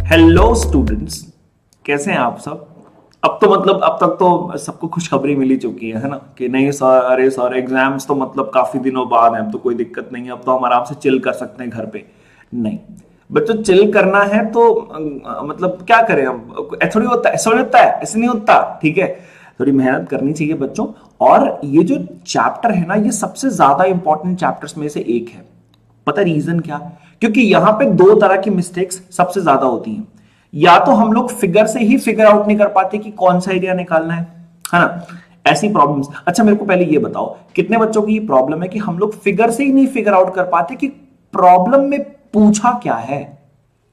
Hello students, कैसे हैं आप सब। अब तो मतलब अब तक तो सबको खुशखबरी मिल ही चुकी है ना, कि नहीं सर, अरे सर एग्जाम्स तो मतलब काफी दिनों बाद हैं, अब तो कोई दिक्कत नहीं है, अब तो हम आराम से चिल कर सकते हैं घर पे। नहीं बच्चों, चिल करना है तो मतलब क्या करें हम, थोड़ी होता है, ऐसा होता है, ऐसे नहीं होता, ठीक है। थोड़ी मेहनत करनी चाहिए बच्चों। और ये जो चैप्टर है ना, ये सबसे ज्यादा इंपॉर्टेंट चैप्टर्स में से एक है। पता रीजन क्या? क्योंकि यहां पे दो तरह की मिस्टेक्स सबसे ज्यादा होती हैं। या तो हम लोग फिगर से ही फिगर आउट नहीं कर पाते कि कौन सा एरिया निकालना है ना। ऐसी प्रॉब्लम्स। अच्छा मेरे को पहले ये बताओ, कितने बच्चों की ये प्रॉब्लम है कि हम लोग फिगर से ही नहीं फिगर आउट कर पाते कि प्रॉब्लम में पूछा क्या है।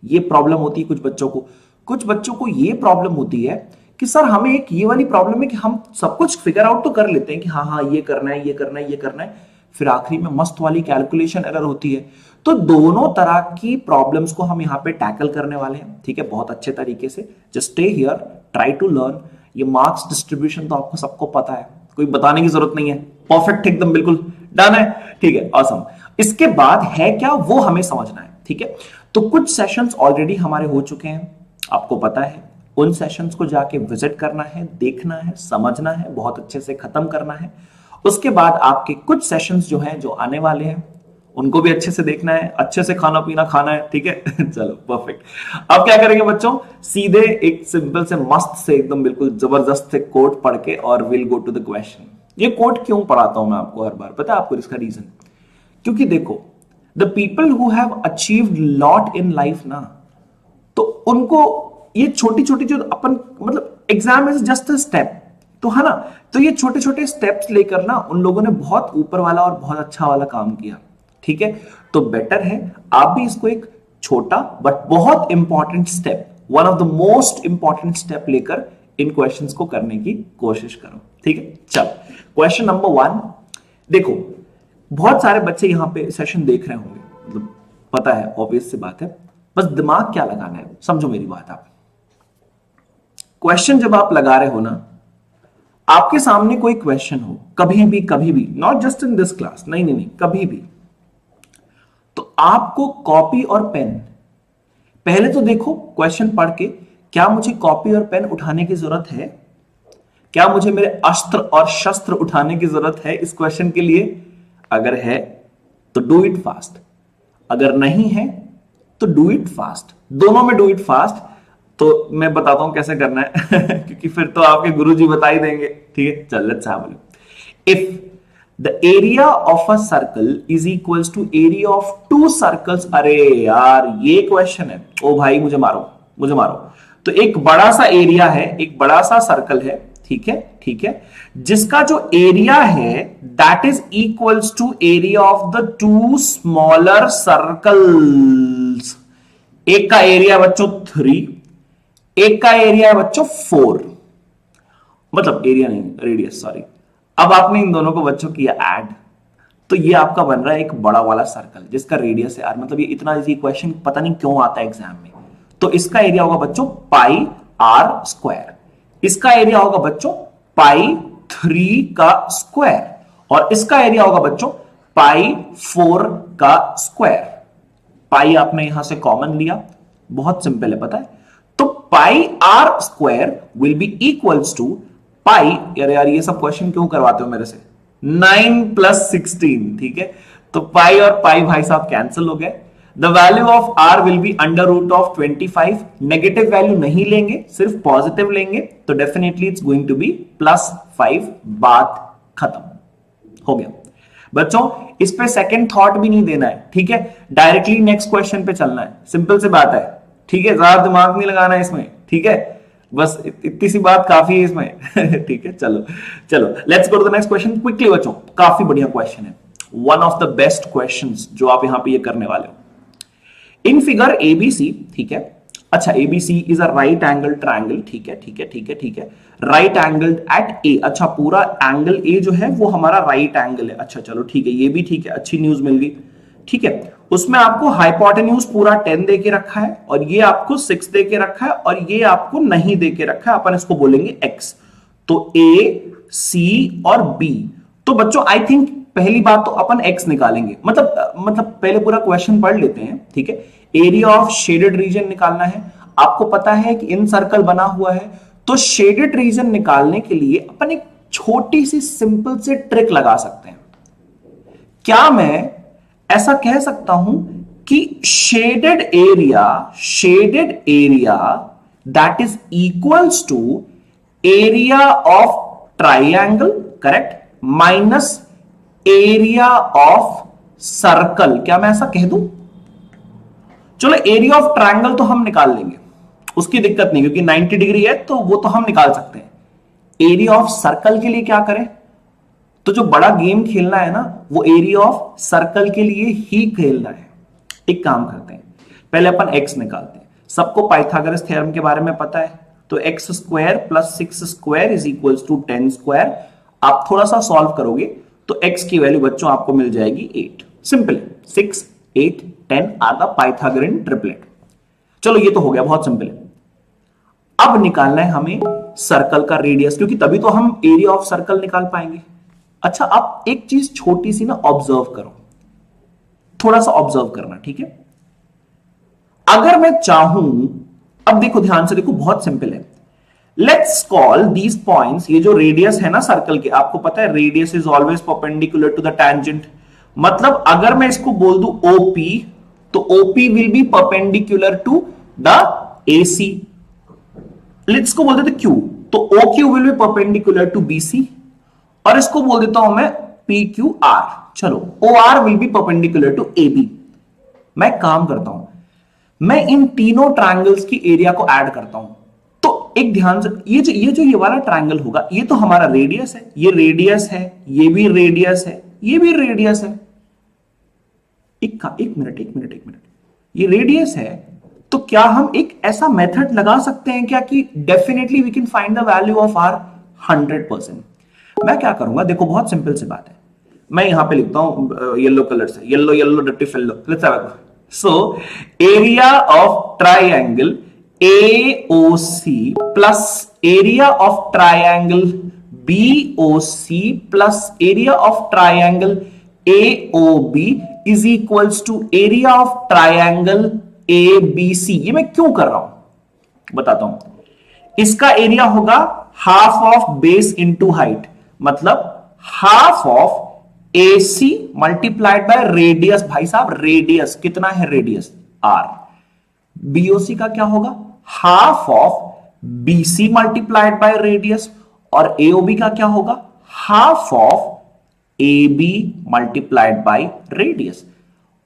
ये प्रॉब्लम होती है कुछ बच्चों को। कुछ बच्चों को ये प्रॉब्लम होती है कि सर हमें एक ये वाली प्रॉब्लम है कि हम सब कुछ फिगर आउट तो कर लेते हैं कि हाँ हाँ ये करना है, ये करना है, ये करना है, फिर आखिरी में मस्त वाली कैलकुलेशन एरर होती है। तो दोनों तरह की प्रॉब्लम्स को हम यहां पे टैकल करने वाले हैं, ठीक है, बहुत अच्छे तरीके से। Just stay here, try to learn. ये मार्क्स डिस्ट्रीब्यूशन तो आपको सबको पता है, कोई बताने की जरूरत नहीं है, परफेक्ट एकदम बिल्कुल डन है, ठीक है, ऑसम। इसके बाद है क्या, वो हमें समझना है, ठीक है। तो कुछ सेशंस ऑलरेडी हमारे हो चुके हैं, आपको पता है। उन सेशंस को जाके विजिट करना है, देखना है, समझना है, बहुत अच्छे से खत्म करना है। उसके बाद आपके कुछ सेशंस जो हैं, जो आने वाले हैं, उनको भी अच्छे से देखना है, अच्छे से खाना पीना खाना है, ठीक है। चलो परफेक्ट। अब क्या करेंगे बच्चों, सीधे एक सिंपल से मस्त से एकदम बिल्कुल जबरदस्त से कोट पढ़ के और will go to the question. ये कोट क्यों पढ़ाता हूं मैं आपको हर बार, पता है आपको इसका रीजन? क्योंकि देखो, the people who have achieved lot in life ना, तो उनको ये छोटी छोटी जो अपन मतलब exam is just a step, तो है ना। तो ये छोटे छोटे स्टेप्स लेकर ना उन लोगों ने बहुत ऊपर वाला और बहुत अच्छा वाला काम किया, ठीक है। तो बेटर है आप भी इसको एक छोटा बट बहुत important step, one of the most important step लेकर इन क्वेश्चंस को करने की कोशिश करो, ठीक है। चलो क्वेश्चन नंबर 1 देखो। बहुत सारे बच्चे यहां पे सेशन देख रहे होंगे, मतलब पता है, ऑब्वियस सी बात है। बस दिमाग क्या लगाना है, समझो मेरी बात। आप क्वेश्चन जब आप लगा रहे हो ना, आपके सामने कोई क्वेश्चन हो, कभी भी, not just in this class, नहीं नहीं नहीं, कभी भी, तो आपको कॉपी और पेन, पहले तो देखो क्वेश्चन पढ़ के, क्या मुझे कॉपी और पेन उठाने की जरूरत है? क्या मुझे मेरे अस्त्र और शस्त्र उठाने की जरूरत है इस क्वेश्चन के लिए? अगर है तो डू इट फास्ट, अगर नहीं है तो डू इट फास्ट, दोनों में डू इट फास्ट। तो मैं बताता हूं कैसे करना है क्योंकि फिर तो आपके गुरुजी बता ही देंगे, ठीक है। चल let's have a look. If the area of a circle is equals to area of two circles, अरे यार ये क्वेश्चन है, ओ भाई मुझे मारो, मुझे मारो। तो एक बड़ा सा एरिया है, एक बड़ा सा सर्कल है, ठीक है, ठीक है, जिसका जो एरिया है that is equals to area of the two smaller circles. एक का एरिया बच्चों 3, एक का एरिया है बच्चों 4, मतलब एरिया नहीं, रेडियस, सॉरी। अब आपने इन दोनों को बच्चों किया ऐड, तो ये आपका बन रहा है एक बड़ा वाला सर्कल जिसका रेडियस है यार, मतलब ये इतना इजी क्वेश्चन पता नहीं क्यों आता है एग्जाम में। तो इसका एरिया होगा बच्चों पाई आर स्क्वायर, इसका एरिया होगा बच्चों पाई 3 का स्क्वायर, और इसका एरिया होगा बच्चों पाई 4 का स्क्वायर। पाई आपने यहां से कॉमन लिया, बहुत सिंपल है, पता है। तो pi are square will be equals to pi, यार ये सब क्वेश्चन क्यों करवाते हो मेरे से, 9 + 16, ठीक है। तो पाई और पाई भाई साहब कैंसिल हो गए। The value of R will be √25, negative value नहीं लेंगे, सिर्फ पॉजिटिव लेंगे, तो definitely it's going to be +5, बात खत्म हो गया बच्चों। इस पे सेकंड थॉट भी नहीं देना है, ठीक है, डायरेक्टली नेक्स्ट क्वेश्चन पे चलना है, सिंपल सी बात है, ठीक है, ज्यादा दिमाग नहीं लगाना है इसमें, ठीक है, बस इतनी सी बात काफी है इसमें ठीक है। चलो चलो let's go to the next question quickly बच्चों, काफी बढ़िया क्वेश्चन है, one of the best questions जो आप यहां पे ये करने वाले हो। इन फिगर एबीसी, ठीक है, अच्छा ABC is a right angle triangle, ठीक है, ठीक है, ठीक है, ठीक है, राइट एंगल एट ए, अच्छा पूरा एंगल ए जो है वो हमारा राइट एंगल है, अच्छा चलो ठीक है, ये भी ठीक है, अच्छी न्यूज मिल गई, ठीक है। उसमें आपको हाइपोटेन्यूज पूरा 10 दे के रखा है, और ये आपको 6 दे के रखा है, और ये आपको नहीं दे के रखा है, अपन इसको बोलेंगे x। तो ए सी और बी, तो बच्चों आई थिंक पहली बात तो अपन x निकालेंगे, मतलब पहले पूरा क्वेश्चन पढ़ लेते हैं, ठीक है। एरिया ऑफ शेडेड रीजन निकालना है। आपको पता है कि इन सर्कल बना हुआ है, तो शेडेड रीजन निकालने के लिए अपन एक छोटी सी सिंपल से ट्रिक लगा सकते हैं। क्या मैं ऐसा कह सकता हूं कि shaded area that is equals to area of triangle, correct, minus area of circle. क्या मैं ऐसा कह दूं? चलो एरिया ऑफ ट्राइंगल तो हम निकाल लेंगे, उसकी दिक्कत नहीं, क्योंकि 90 डिग्री है तो वो तो हम निकाल सकते हैं। एरिया ऑफ सर्कल के लिए क्या करें? तो जो बड़ा गेम खेलना है ना, वो एरिया ऑफ सर्कल के लिए ही खेलना है। एक काम करते हैं, पहले अपन एक्स निकालते हैं। सबको पाइथागोरस थ्योरम के बारे में पता है, तो X square plus 6 square is equals to 10 square. आप थोड़ा सा सॉल्व करोगे तो एक्स की वैल्यू बच्चों आपको मिल जाएगी 8। Simple, 6, 8, 10 are the Pythagorean triplet. चलो ये तो हो गया, बहुत सिंपल है। अब निकालना है हमें सर्कल का रेडियस, क्योंकि तभी तो हम एरिया ऑफ सर्कल निकाल पाएंगे। अच्छा, अब एक चीज छोटी सी ना ऑब्जर्व करो, थोड़ा सा ऑब्जर्व करना, ठीक है? अगर मैं चाहूं, अब देखो ध्यान से देखो, बहुत सिंपल है। लेट्स कॉल दीज पॉइंट्स, ये जो रेडियस है ना सर्कल के, आपको पता है radius is always perpendicular to the tangent. मतलब अगर मैं इसको बोल दूं OP, तो OP will be perpendicular to the AC। Let's को बोल देते Q, तो OQ will be perpendicular to BC, और इसको बोल देता हूं मैं PQR। चलो OR will be perpendicular to AB। मैं काम करता हूं, मैं इन तीनों ट्रायंगल्स की एरिया को ऐड करता हूं। तो एक ध्यान से, ये वाला ट्रायंगल होगा, ये तो हमारा रेडियस है, ये रेडियस है, ये भी रेडियस है, ये भी रेडियस है। एक मिनट, ये रेडियस है, तो क्या हम एक ऐसा मेथड लगा सकते हैं क्या कि definitely we can find the value of R 100%? मैं क्या करूंगा, देखो बहुत सिंपल सी बात है। मैं यहां पे लिखता हूं येलो कलर से, yellow dirty fellow. Let's have so area of triangle AOC plus area of triangle BOC plus area of triangle AOB is equals to area of triangle ABC। ये मैं क्यों कर रहा हूं बताता हूं। इसका एरिया होगा half of base into height, मतलब half of AC multiplied by radius. भाई साहब रेडियस कितना है? Radius R। BOC का क्या होगा? Half of BC multiplied by radius, और AOB का क्या होगा? Half of AB multiplied by radius.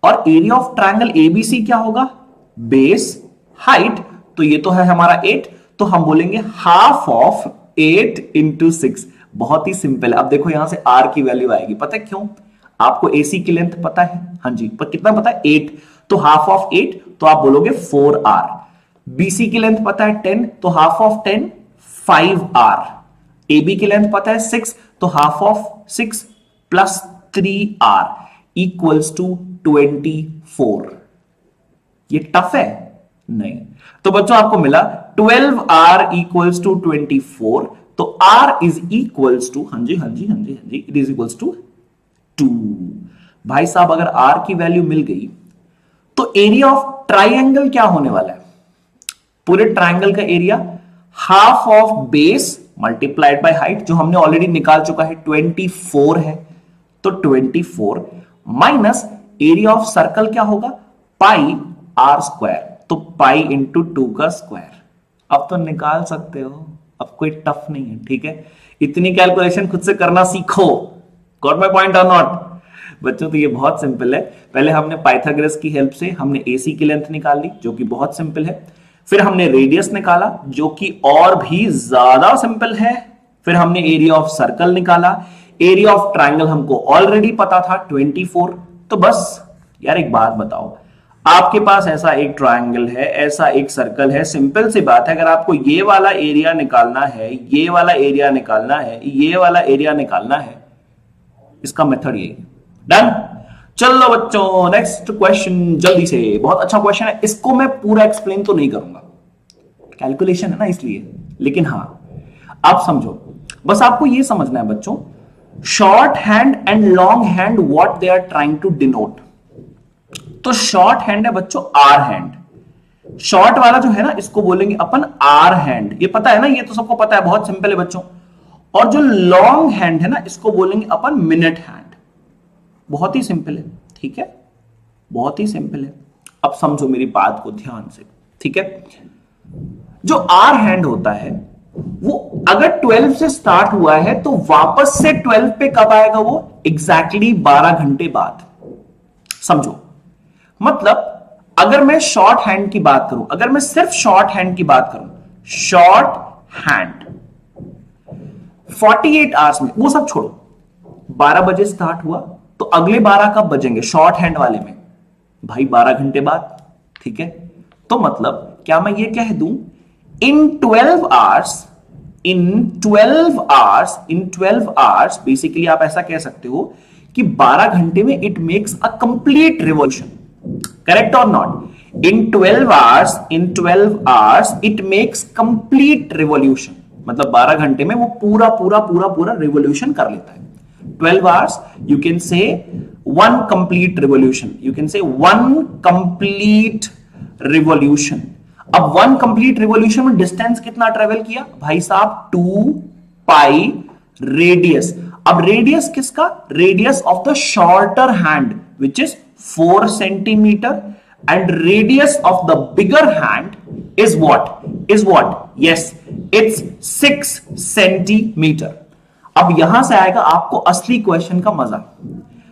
और एरिया ऑफ ट्रायंगल ABC क्या होगा? बेस हाइट, तो ये तो है हमारा 8, तो हम बोलेंगे हाफ ऑफ 8 इंटू 6। बहुत ही सिंपल है। अब देखो यहां से R की वैल्यू आएगी, पता है क्यों? आपको AC की लेंथ पता है, हाँ जी, पर कितना पता है? 8, तो हाफ ऑफ 8, तो आप बोलोगे 4R। BC की लेंथ पता है 10, तो हाफ ऑफ 10 5R। AB की लेंथ पता है 6, तो half of 6 plus 3R equals to 24। ये टफ है? नहीं। तो बच्चों आपको मिला 12R इक्वल्स टू 24, तो R इज इक्वल्स टू, हाँ जी, इट इज इक्वल्स टू 2। भाई साहब अगर R की वैल्यू मिल गई तो एरिया ऑफ ट्राइंगल क्या होने वाला है? पूरे ट्राइंगल का area half of base multiplied by height, जो हमने ऑलरेडी निकाल चुका है, 24 है, तो 24 माइनस एरिया ऑफ सर्कल क्या होगा? पाई R स्क्वायर, तो पाई इंटू 2 का स्क्वायर। अब तो निकाल सकते हो, अब कोई टफ नहीं है, ठीक है? इतनी कैलकुलेशन खुद से करना सीखो। गॉट माय पॉइंट और नॉट? बच्चों तो ये बहुत सिंपल है। पहले हमने पाइथागोरस की हेल्प से हमने AC की लेंथ निकाल ली, जो कि बहुत सिंपल है। फिर हमने रेडियस निकाला, जो कि और भी ज्यादा सिंपल है। फिर हमने एरिया ऑफ सर्कल निकाला। एरिया ऑफ ट्राइंगल हमको ऑलरेडी पता था 24। तो बस यार एक बात बताओ, आपके पास ऐसा एक ट्राइंगल है, ऐसा एक सर्कल है, सिंपल सी बात है, अगर आपको ये वाला एरिया निकालना है, ये वाला एरिया निकालना है, ये वाला एरिया निकालना है, इसका मेथड यही। डन? चलो बच्चों नेक्स्ट क्वेश्चन जल्दी से। बहुत अच्छा क्वेश्चन है, इसको मैं पूरा एक्सप्लेन तो नहीं करूंगा, कैलकुलेशन है ना इसलिए, लेकिन हाँ आप समझो। बस आपको ये समझना है बच्चों, short hand and long hand what they are trying to denote. तो शॉर्ट हैंड है बच्चों R हैंड, शॉर्ट वाला जो है ना, इसको बोलेंगे अपन आर हैंड। ये पता है ना, ये तो सबको पता है, बहुत सिंपल है बच्चों। और जो लॉन्ग हैंड है ना, इसको बोलेंगे अपन मिनट हैंड। बहुत ही सिंपल है, ठीक है, बहुत ही सिंपल है। अब समझो मेरी बात को ध्यान से, ठीक है। जो आर हैंड होता है वो अगर 12 से स्टार्ट हुआ है तो वापस से 12 पे कब आएगा? वो एग्जैक्टली 12 घंटे बाद। समझो, मतलब अगर मैं शॉर्ट हैंड की बात करूं, अगर मैं सिर्फ शॉर्ट हैंड की बात करूं, शॉर्ट हैंड 48 आवर्स में, वो सब छोड़ो, 12 बजे स्टार्ट हुआ तो अगले 12 कब बजेंगे शॉर्ट हैंड वाले में? भाई 12 घंटे बाद, ठीक है। तो मतलब क्या मैं ये कह दूं, in 12 hours, in 12 hours basically आप ऐसा कह सकते हो कि 12 घंटे में it makes a complete revolution. Correct और not? In 12 hours it makes complete revolution, मतलब 12 घंटे में वो पूरा रिवॉल्यूशन कर लेता है। 12 hours you can say one complete revolution, you can say one complete revolution. अब वन कंप्लीट रिवॉल्यूशन में डिस्टेंस कितना ट्रेवल किया भाई साहब? 2 पाई रेडियस। अब रेडियस किसका? Radius of the shorter hand which is 4 centimetre, and radius of the bigger hand is what? Yes, it's 6 centimetre. अब यहां से आएगा आपको असली क्वेश्चन का मजा।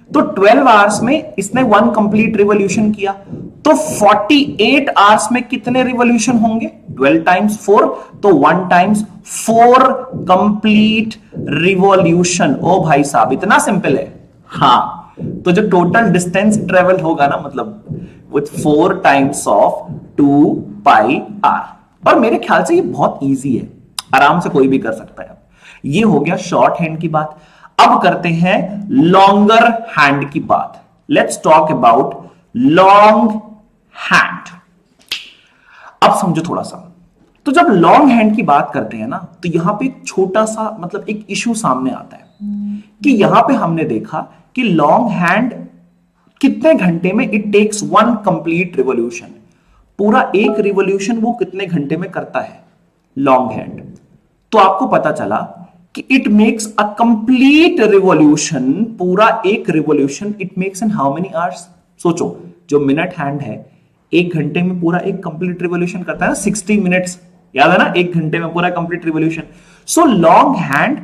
तो 12 आवर्स में इसने वन कंप्लीट रिवॉल्यूशन किया, तो 48 आवर्स में कितने रिवॉल्यूशन होंगे? 12 टाइम्स 4, तो 1 टाइम्स 4 कंप्लीट रिवॉल्यूशन। ओ भाई साहब, इतना सिंपल है। हाँ, तो जो टोटल डिस्टेंस ट्रेवल होगा ना, मतलब with 4 times of 2 pi R. और मेरे ख्याल से ये बहुत इजी है, आराम से कोई भी कर सकता है। ये हो गया शॉर्ट हैंड की बात। अब करते हैं लॉन्गर हैंड की बात। Let's talk about long hand. अब समझो थोड़ा सा, तो जब लॉन्ग हैंड की बात करते हैं ना, तो यहां पे एक छोटा सा मतलब एक इशू सामने आता है कि यहां पे हमने देखा कि लॉन्ग हैंड कितने घंटे में it takes one complete revolution. पूरा एक रिवॉल्यूशन वो कितने घंटे में करता है लॉन्ग हैंड? तो आपको पता चला कि it makes a complete revolution, पूरा एक revolution it makes in how many hours? सोचो, जो मिनट हैंड है 1 घंटे में पूरा एक कंप्लीट रिवॉल्यूशन करता है ना, 60 मिनट्स, याद है ना, 1 घंटे में पूरा complete revolution. So long hand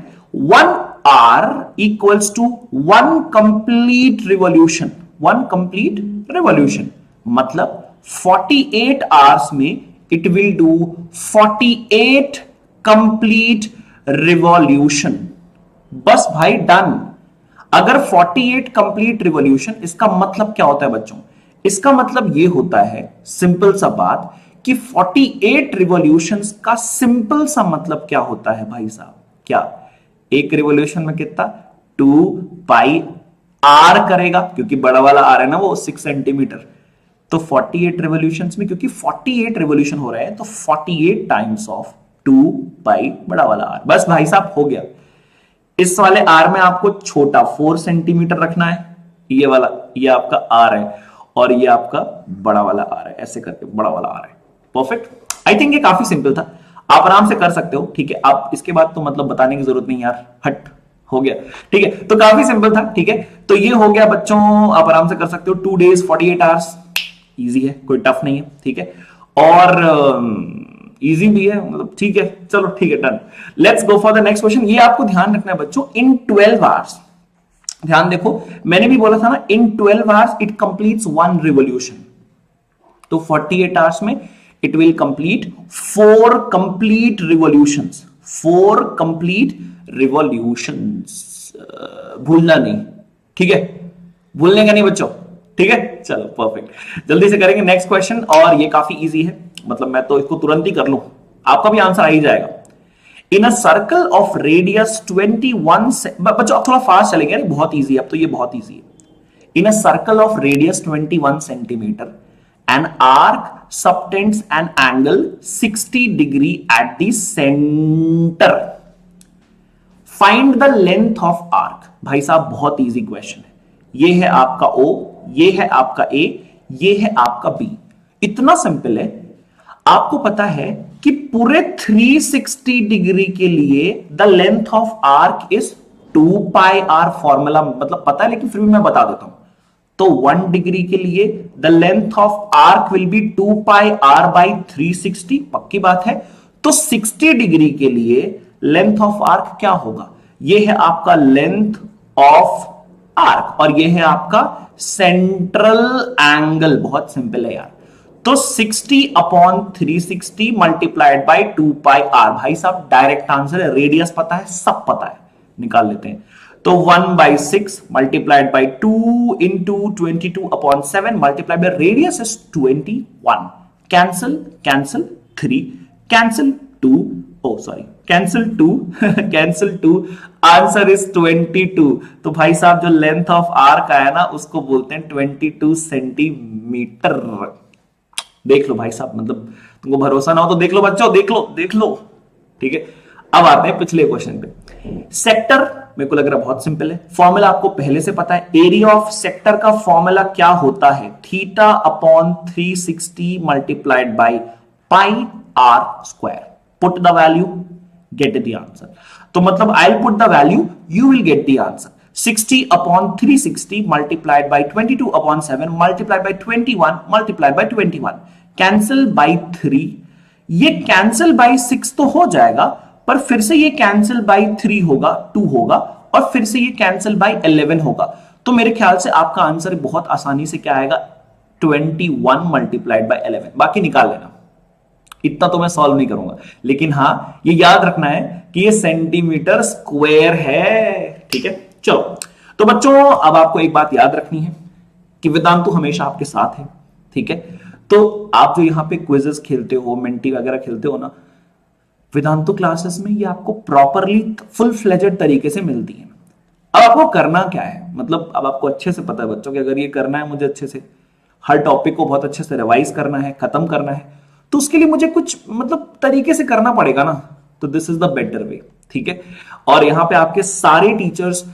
1 hour equals to one complete revolution, one complete revolution। मतलब 48 hours में it will do 48 complete revolution। बस भाई डन। अगर 48 complete revolution, इसका मतलब क्या होता है बच्चों? इसका मतलब ये होता है, सिंपल सा बात, कि 48 रिवॉल्यूशंस का सिंपल सा मतलब क्या होता है भाई साहब? क्या एक रिवॉल्यूशन में कितना? 2 पाई आर करेगा, क्योंकि बड़ा वाला आर है ना वो 6 सेंटीमीटर। तो 48 रिवॉल्यूशंस में, क्योंकि 48 रिवॉल्यूशन हो रहे हैं, तो 48 टाइम्स ऑफ 2 पाई बड़ा वाला आर। बस भाई साहब हो गया। इस वाले आर में आपको छोटा 4 सेंटीमीटर रखना है, ये वाला, ये आपका आर है, और ये आपका बड़ा वाला आर है, ऐसे करके बड़ा वाला आर है। परफेक्ट। आई थिंक ये काफी सिंपल था, आप आराम से कर सकते हो, ठीक है। आप इसके बाद तो मतलब बताने की जरूरत नहीं यार, हट हो गया, ठीक है। तो काफी सिंपल था, ठीक है। तो ये हो गया बच्चों, आप आराम से कर सकते हो। 2 days 48 आवर्स, इजी है, कोई टफ नहीं है, ठीक है। और इजी भी है, मतलब ठीक है, चलो ठीक है, done. Let's go for the next question. ये आपको ध्यान रखना है बच्चों, इन 12 आवर्स, ध्यान देखो, मैंने भी बोला था ना, इन 12 hours it completes one revolution. तो 48 आवर्स में it will complete 4 complete revolutions, 4 complete revolutions। भूलना नहीं, ठीक है, भूलने का नहीं बच्चों, ठीक है। चलो परफेक्ट, जल्दी से करेंगे नेक्स्ट क्वेश्चन। और ये काफी इजी है, मतलब मैं तो इसको तुरंत ही कर लूं, आपका भी आंसर आ ही जाएगा। इन अ सर्कल ऑफ रेडियस 21 बच्चों आप थोड़ा फास्ट चलेंगे, बहुत इजी है, अब तो ये बहुत इजी है। In a circle of radius 21 centimetre, an arc subtends an angle 60 degree at the center, find the length of arc। भाई साहब बहुत इजी क्वेश्चन है। ये है आपका O, ये है आपका A, ये है आपका B। इतना सिंपल है आपको पता है कि पूरे 360 डिग्री के लिए the length of arc is 2 pi R, formula मतलब पता है लेकिन फिर भी मैं बता देता हूं। तो 1 डिग्री के लिए the length of arc will be 2 pi r by 360, पक्की बात है। तो 60 डिग्री के लिए लेंथ ऑफ आर्क क्या होगा? यह है आपका लेंथ ऑफ आर्क और यह है आपका सेंट्रल एंगल। बहुत सिंपल है यार। तो 60 upon 360 multiplied by 2 pi r. भाई साहब डायरेक्ट आंसर है, रेडियस पता है, सब पता है, निकाल लेते हैं। तो 1/6 multiplied by 2 into 22 upon 7 multiplied by radius is 21। Cancel cancel 3 cancel 2, oh sorry cancel 2 cancel 2, answer is 22। तो भाई साहब जो लेंथ ऑफ आर्क आया ना उसको बोलते हैं 22 सेंटीमीटर। देख लो भाई साहब, मतलब तुमको भरोसा ना हो तो देख लो बच्चों, देख लो देख लो, ठीक है। अब आते हैं पिछले क्वेश्चन पे। सेक्टर मेरे को लग रहा है बहुत सिंपल है, फॉर्मूला आपको पहले से पता है। एरिया ऑफ सेक्टर का फॉर्मूला क्या होता है? Theta upon 360 multiplied by pi are square. Put the value, get the answer. तो मतलब I will put the value, you will get the answer. 60 upon 360 multiplied by 22 upon 7 multiplied by 21 multiplied by 21, cancel by 3। ये cancel by 6 तो हो जाएगा, पर फिर से ये कैंसिल by 3 होगा, 2 होगा, और फिर से ये कैंसिल by 11 होगा। तो मेरे ख्याल से आपका आंसर बहुत आसानी से क्या आएगा? 21 मल्टीप्लाइड बाय 11। बाकी निकाल लेना, इतना तो मैं सॉल्व नहीं करूंगा, लेकिन हां ये याद रखना है कि ये सेंटीमीटर स्क्वायर है, ठीक है। चलो तो बच्चों अब आपको एक बात याद रखनी है कि वेदांतु हमेशा आपके साथ है, ठीक है। तो आप जो यहां पे क्विजेस खेलते हो, मेंटी वगैरह खेलते हो ना, वेदांतु क्लासेस में ये आपको प्रॉपरली फुल फ्लेजेड तरीके से मिलती है। अब आपको करना क्या है, मतलब अब आपको अच्छे से पता है बच्चों कि अगर ये करना है मुझे अच्छे से, हर टॉपिक को बहुत अच्छे से रिवाइज करना है, खत्म करना है, तो उसके लिए मुझे कुछ मतलब तरीके से करना पड़ेगा ना। तो this is the better way, ठीक है। और यहां पे आपके सारे टीचर्स,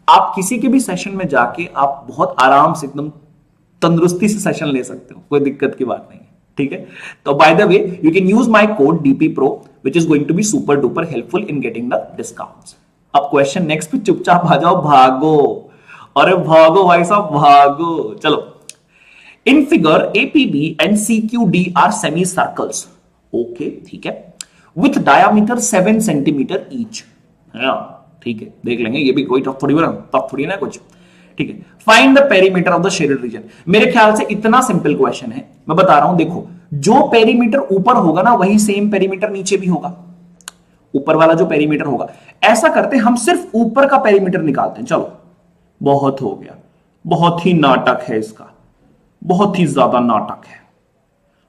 आप किसी के भी सेशन में जाके आप बहुत आराम से एकदम तंदुरुस्ती से सेशन ले सकते हो, कोई दिक्कत की बात नहीं है, ठीक है। तो by the way you can use my code DP pro which is going to be super duper helpful in getting the discounts. अब क्वेश्चन नेक्स्ट पे चुपचाप आ जाओ, भागो, अरे भागो भाई साहब भागो। चलो, in figure A P B and C Q D are semi circles, okay ठीक है, विथ डायामीटर 7 सेंटीमीटर ईच, ठीक है, देख लेंगे, ये भी कोई टफ थोड़ी ना कुछ, ठीक है। Find the perimeter of the shaded region. मेरे ख्याल से इतना सिंपल क्वेश्चन है, मैं बता रहा हूं, देखो जो पेरीमीटर ऊपर होगा ना वही सेम पेरीमीटर नीचे भी होगा, ऊपर वाला जो पेरीमीटर होगा। ऐसा करते हम सिर्फ ऊपर का पेरीमीटर निकालते हैं। चलो, बहुत हो गया, बहुत ही नाटक है इसका, बहुत ही ज्यादा नाटक है।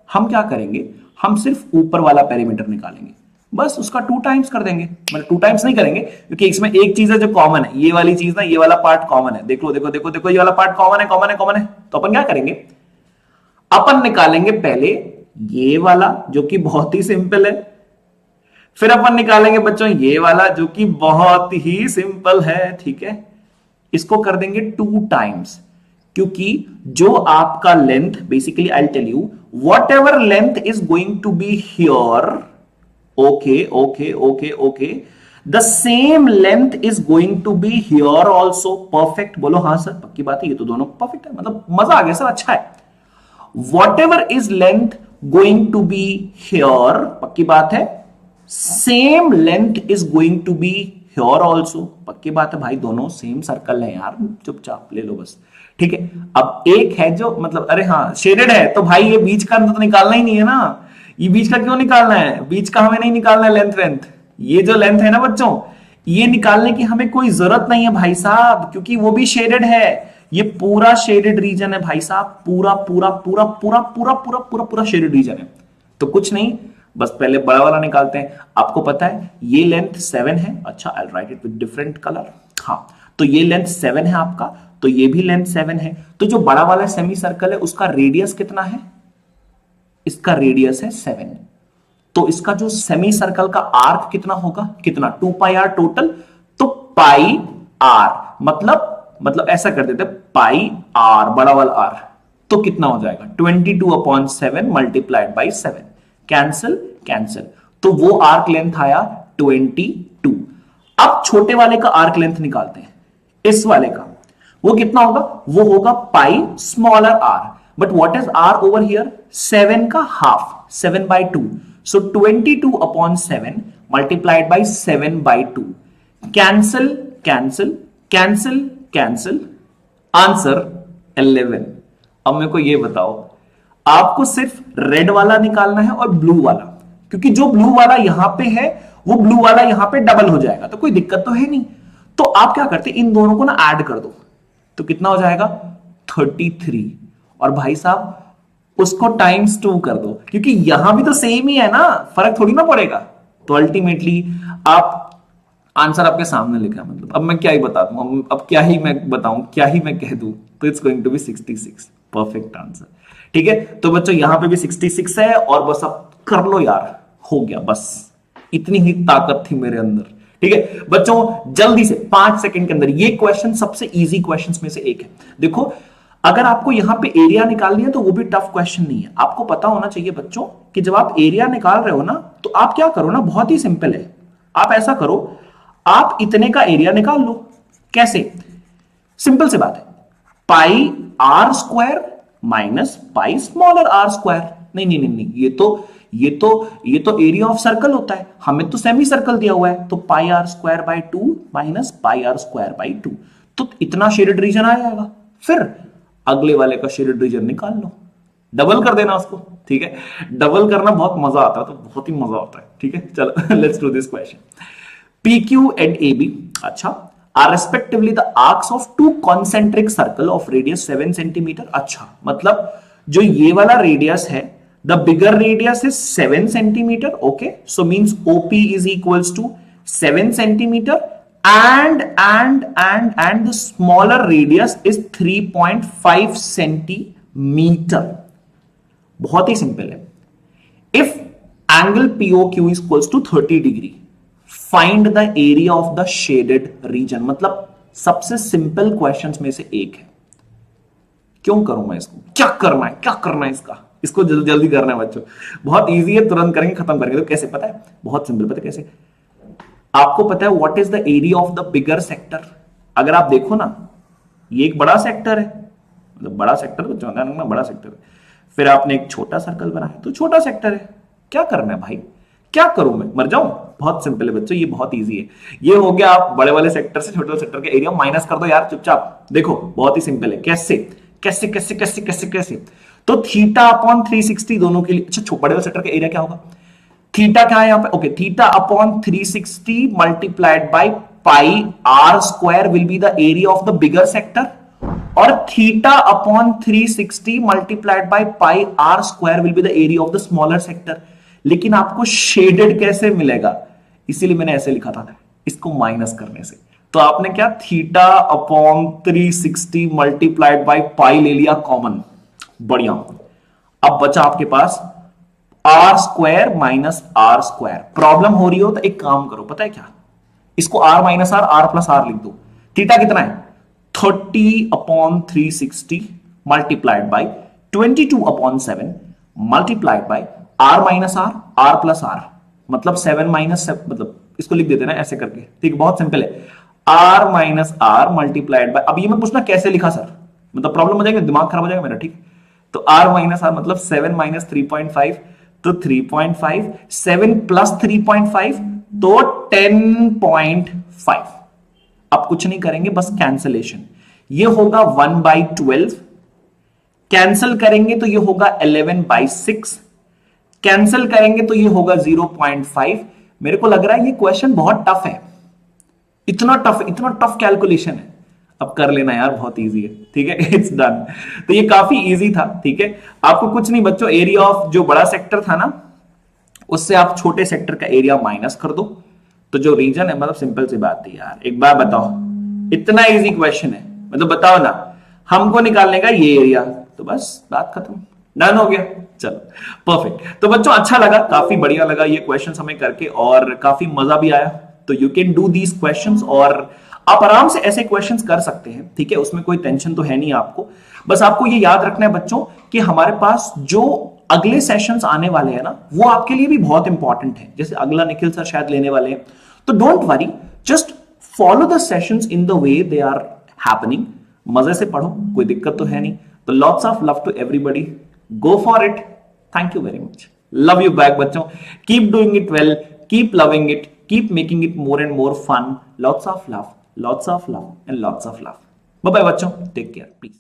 हम क्या करेंगे, हम सिर्फ ऊपर वाला पेरीमीटर निकालेंगे, बस उसका 2 टाइम्स कर देंगे। मतलब 2 टाइम्स नहीं करेंगे क्योंकि इसमें एक चीज है जो कॉमन है, ये वाली चीज ना, ये वाला पार्ट कॉमन है। देख लो, देखो देखो देखो, ये वाला पार्ट कॉमन है, कॉमन है, कॉमन है। तो अपन क्या करेंगे, अपन निकालेंगे पहले ये वाला जो कि बहुत ही सिंपल है, फिर अपन निकालेंगे बच्चों ये वाला जो कि बहुत ही सिंपल है, ठीक है। इसको कर देंगे 2 टाइम्स, क्योंकि जो आपका length, basically I tell you, whatever length is going to be here, okay okay okay okay, the same length is going to be here also. Perfect, बोलो हाँ सर, पक्की बात है, ये तो दोनों परफेक्ट है, मतलब मजा आ गया सर, अच्छा है। Whatever is length going to be here, पक्की बात है, same length is going to be here also, पक्की बात है भाई, दोनों सेम सर्कल है यार, चुपचाप ले लो बस, ठीक है। अब एक है जो मतलब, अरे हाँ शेडेड है, तो भाई ये बीच का तो निकालना ही नहीं है ना, ये बीच का क्यों निकालना है, बीच का हमें नहीं निकालना है लेंथ, ये जो लेंथ है ना बच्चों, ये निकालने की हमें कोई जरूरत नहीं है भाई साहब, क्योंकि वो भी शेडेड है। ये पूरा शेडेड रीजन है भाई साहब, पूरा पूरा पूरा पूरा पूरा पूरा पूरा पूरा शेडेड रीजन है। तो कुछ नहीं, बस पहले बड़ा वाला निकालते हैं। आपको पता है ये लेंथ 7 है, अच्छा I write it with different colour, हाँ, तो ये लेंथ 7 है आपका, तो ये भी लेंथ 7 है। तो जो बड़ा वाला सेमी सर्कल है उसका रेडियस कितना है, इसका रेडियस है 7, तो इसका जो सेमी सर्कल का आर्क कितना होगा, कितना, 2 पाई आर टोटल, तो पाई आर, मतलब ऐसा कर देते पाई आर, बड़ा वाला आर, तो कितना हो जाएगा 22/7 मल्टीप्लाइड बाई 7, कैंसिल कैंसिल, तो वो आर्क लेंथ आया 22। अब छोटे वाले का आर्क लेंथ निकालते हैं, इस वाले का वो कितना होगा, वो होगा pi smaller r, but what is r over here, 7 का half, 7/2, so 22 upon 7 multiplied by 7/2, cancel cancel cancel cancel, answer 11। अब मेरे को ये बताओ, आपको सिर्फ रेड वाला निकालना है और ब्लू वाला, क्योंकि जो ब्लू वाला यहां पे है वो ब्लू वाला यहां पे डबल हो जाएगा, तो कोई दिक्कत तो है नहीं। तो आप क्या करते, इन दोनों को ना ऐड कर दो, तो कितना हो जाएगा 33, और भाई साहब उसको टाइम्स 2 कर दो, क्योंकि यहां भी तो सेम ही है ना, फर्क थोड़ी ना पड़ेगा। तो अल्टीमेटली आप आंसर आपके सामने लिखा, मतलब अब मैं क्या ही बता दूं, अब क्या ही मैं बताऊं, क्या ही मैं कह दूं, तो it's going to be 66, perfect answer. ठीक है, तो बच्चों यहां पे भी 66 है, और बस अब कर लो यार, हो गया, बस इतनी ही ताकत थी मेरे अंदर। ठीक है बच्चों, जल्दी से 5 सेकंड के अंदर, ये क्वेश्चन सबसे इजी क्वेश्चंस में से एक है। देखो, अगर आपको यहां पे एरिया निकालनी है तो वो भी टफ क्वेश्चन नहीं है। आपको पता होना चाहिए बच्चों कि जब आप एरिया निकाल रहे हो ना, तो आप क्या करो ना, बहुत ही सिंपल है। आप ऐसा करो, आप इतने का एरिया निकाल लो। कैसे, सिंपल से बात है, pi are square minus pi smaller r square. नहीं नहीं नहीं नहीं, ये तो एरिया ऑफ सर्कल होता है, हमें तो सेमी सर्कल दिया हुआ है, तो pi are square by 2 minus pi are square by 2, तो इतना शेडेड रीजन आ जाएगा। फिर अगले वाले का शेडेड रीजन निकाल लो, डबल कर देना उसको। ठीक है, डबल करना बहुत मजा आता है, तो बहुत ही मजा आता है। ठीक है, चलो let's do this question. PQ and AB, अच्छा, are respectively the arcs of two concentric circle of radius 7 centimeter। अच्छा, मतलब जो ये वाला रेडियस है, the bigger radius is 7 centimeter, okay, so means OP is equals to 7 centimeter and the smaller radius is 3.5 centimeter। बहुत ही simple है। If angle POQ is equals to 30 degree, find the area of the shaded region, मतलब सबसे simple questions में से एक है। क्यों करूं मैं इसको, क्या करना है इसको जल्दी जल्दी करना है बच्चों, बहुत इजी है, तुरंत करेंगे, खत्म करेंगे। तो कैसे पता है, बहुत सिंपल, पता है कैसे, आपको पता है what is the area of the bigger sector. अगर आप देखो ना, ये एक बड़ा सेक्टर है, मतलब बड़ा सेक्टर तो बड़ा सेक्टर है, फिर आपने एक छोटा सर्कल बनाया तो छोटा सेक्टर है। क्या करना है भाई, क्या करूं मैं, मर जाऊं? बहुत सिंपल है बच्चों, ये बहुत इजी है। ये हो गया, आप बड़े वाले सेक्टर से छोटे वाले सेक्टर के एरिया माइनस कर दो यार चुपचाप। देखो बहुत ही सिंपल है, कैसे कैसे कैसे कैसे कैसे कैसे, तो थीटा अपॉन 360 दोनों के लिए। अच्छा, बड़े वाले सेक्टर का एरिया क्या होगा, थीटा क्या है यहाँ पे, okay, theta upon 360 multiplied by pi are square will be the area of the bigger sector, और theta upon 360 multiplied by pi are square will be the area of the smaller sector. लेकिन आपको shaded कैसे मिलेगा, इसीलिए मैंने ऐसे लिखा था, इसको माइनस करने से। तो आपने क्या, theta upon 360 multiplied by pi ले लिया कॉमन, बढ़िया। अब बचा आपके पास r square minus r square. Problem हो रही हो तो एक काम करो, पता है क्या, इसको r minus r plus r लिख दो। थीटा कितना है, 30 upon 360 multiplied by 22 upon 7 multiplied by r minus r plus r, मतलब 7 माइनस 7, मतलब इसको लिख देते ना ऐसे करके। ठीक, बहुत सिंपल है, r minus r multiplied by, अब ये मत पूछना कैसे लिखा सर, मतलब प्रॉब्लम हो जाएगा, दिमाग खराब हो जाएगा मेरा। ठीक, तो आर माइनस आर मतलब 7 माइनस 3.5, तो 3.5, 7 प्लस 3.5 तो 10.5। अब कुछ नहीं करेंगे, बस कैंसलेशन, ये होगा 1/12, कैंसिल करेंगे तो ये होगा 11/6, कैंसिल करेंगे तो ये होगा 0.5। मेरे को लग रहा है ये क्वेश्चन बहुत टफ है, इतना टफ कैलकुलेशन है। अब कर लेना यार, बहुत इजी है। ठीक है, इट्स डन। तो ये काफी इजी था। ठीक है, आपको कुछ नहीं बच्चों, एरिया ऑफ जो बड़ा सेक्टर था ना, उससे आप छोटे सेक्टर का एरिया माइनस कर दो, तो जो रीजन है, मतलब सिंपल सी बात है यार। एक बार बताओ, इतना इजी क्वेश्चन है, मतलब बताओ ना, हमको निकालने का ये एरिया, तो बस बात खत्म, डन हो गया। चलो परफेक्ट। तो बच्चों अच्छा लगा, काफी बढ़िया लगा ये क्वेश्चन हमें करके, और काफी मजा भी आया। तो you can do these questions, और आप आराम से ऐसे क्वेश्चंस कर सकते हैं। ठीक है, उसमें कोई टेंशन तो है नहीं आपको। बस आपको ये याद रखना है बच्चों कि हमारे पास जो अगले सेशंस आने वाले हैं ना, वो आपके लिए भी बहुत इंपॉर्टेंट है। जैसे अगला निखिल सर शायद लेने वाले हैं, तो don't worry, just follow the sessions in the way they are happening. मजे से पढ़ो, कोई दिक्कत तो है नहीं। तो lots of love to everybody, go for it. Thank you very much, love you back बच्चों। Keep doing it well, keep loving it, keep making it more and more fun. Lots of love, lots of love and lots of love. Bye bye बच्चों, take care please.